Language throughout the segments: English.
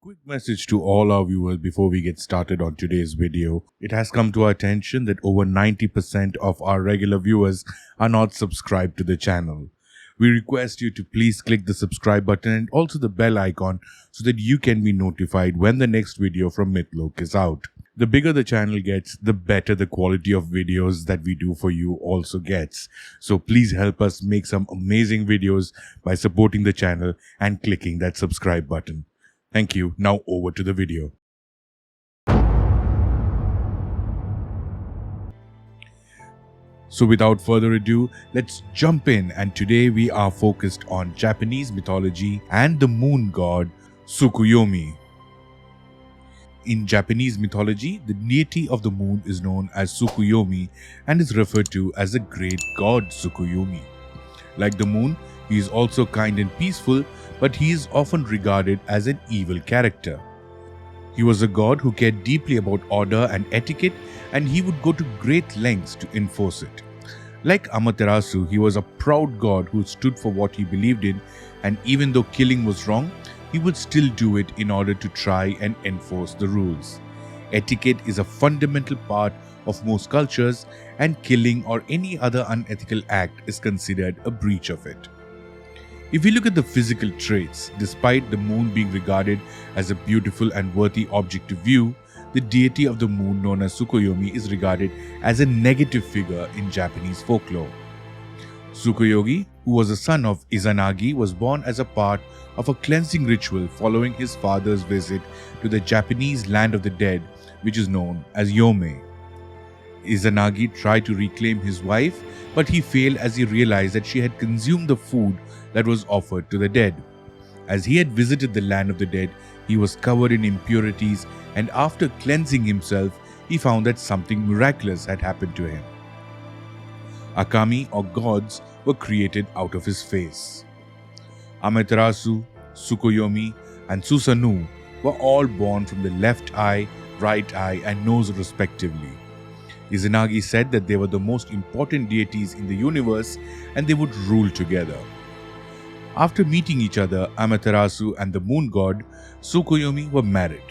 Quick message to all our viewers before we get started on today's video. It has come to our attention that over 90% of our regular viewers are not subscribed to the channel. We request you to please click the subscribe button and also the bell icon so that you can be notified when the next video from Mythology is out. The bigger the channel gets, the better the quality of videos that we do for you also gets. So please help us make some amazing videos by supporting the channel and clicking that subscribe button. Thank you. Now over to the video. So without further ado, let's jump in, and today we are focused on Japanese mythology and the moon god Tsukuyomi. In Japanese mythology, the deity of the moon is known as Tsukuyomi and is referred to as the great god Tsukuyomi. Like the moon, he is also kind and peaceful, but he is often regarded as an evil character. He was a god who cared deeply about order and etiquette, and he would go to great lengths to enforce it. Like Amaterasu, he was a proud god who stood for what he believed in, and even though killing was wrong, he would still do it in order to try and enforce the rules. Etiquette is a fundamental part of most cultures, and killing or any other unethical act is considered a breach of it. If we look at the physical traits, despite the moon being regarded as a beautiful and worthy object to view, the deity of the moon known as Tsukuyomi is regarded as a negative figure in Japanese folklore. Tsukuyomi, who was the son of Izanagi, was born as a part of a cleansing ritual following his father's visit to the Japanese land of the dead, which is known as Yome. Izanagi tried to reclaim his wife, but he failed as he realized that she had consumed the food that was offered to the dead. As he had visited the land of the dead, he was covered in impurities, and after cleansing himself, he found that something miraculous had happened to him. Akami, or gods, were created out of his face. Amaterasu, Tsukuyomi, and Susanoo were all born from the left eye, right eye, and nose respectively. Izanagi said that they were the most important deities in the universe and they would rule together. After meeting each other, Amaterasu and the moon god Tsukuyomi were married.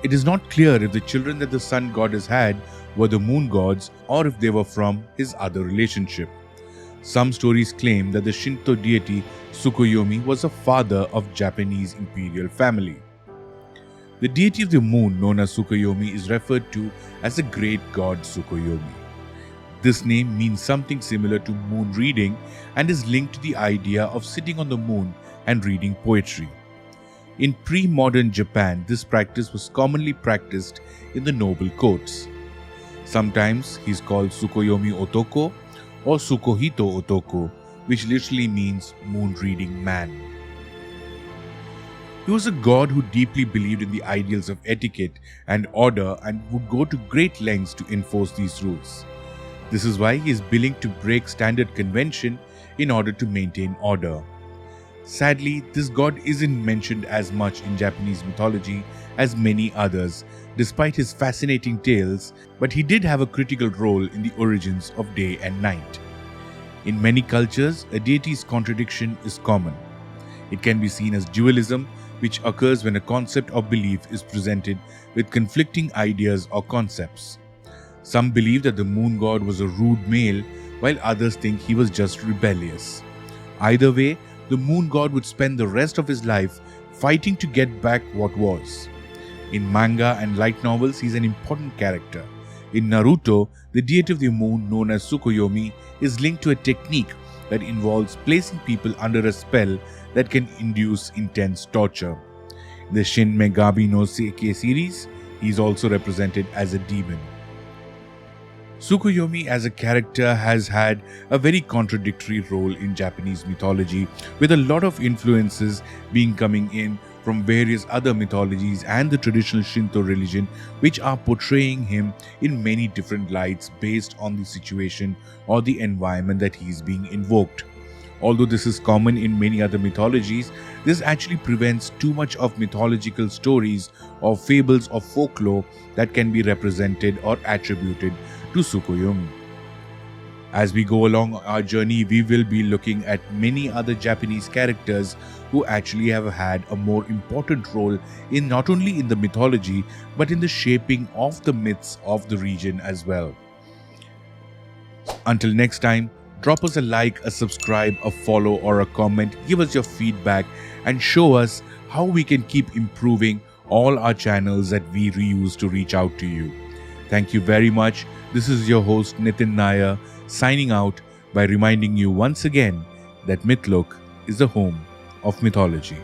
It is not clear if the children that the sun goddess had were the moon gods or if they were from his other relationship. Some stories claim that the Shinto deity Tsukuyomi was a father of Japanese imperial family. The deity of the moon known as Tsukuyomi is referred to as the great god Tsukuyomi. This name means something similar to moon reading and is linked to the idea of sitting on the moon and reading poetry. In pre-modern Japan, this practice was commonly practiced in the noble courts. Sometimes he is called Tsukuyomi Otoko or Tsukuhito Otoko, which literally means moon reading man. He was a god who deeply believed in the ideals of etiquette and order and would go to great lengths to enforce these rules. This is why he is willing to break standard convention in order to maintain order. Sadly, this god isn't mentioned as much in Japanese mythology as many others, despite his fascinating tales, but he did have a critical role in the origins of day and night. In many cultures, a deity's contradiction is common. It can be seen as dualism, which occurs when a concept or belief is presented with conflicting ideas or concepts. Some believe that the moon god was a rude male, while others think he was just rebellious. Either way, the moon god would spend the rest of his life fighting to get back what was. In manga and light novels, he is an important character. In Naruto, the deity of the moon known as Tsukuyomi is linked to a technique that involves placing people under a spell that can induce intense torture. In the Shin Megami no Seikei series, he is also represented as a demon. Tsukuyomi as a character has had a very contradictory role in Japanese mythology, with a lot of influences being coming in from various other mythologies and the traditional Shinto religion, which are portraying him in many different lights based on the situation or the environment that he is being invoked. Although this is common in many other mythologies, this actually prevents too much of mythological stories or fables or folklore that can be represented or attributed to Tsukuyomi. As we go along our journey, we will be looking at many other Japanese characters who actually have had a more important role in not only in the mythology but in the shaping of the myths of the region as well. Until next time, drop us a like, a subscribe, a follow, or a comment. Give us your feedback and show us how we can keep improving all our channels that we reuse to reach out to you. Thank you very much. This is your host Nitin Nair signing out by reminding you once again that Mythlook is the home of mythology.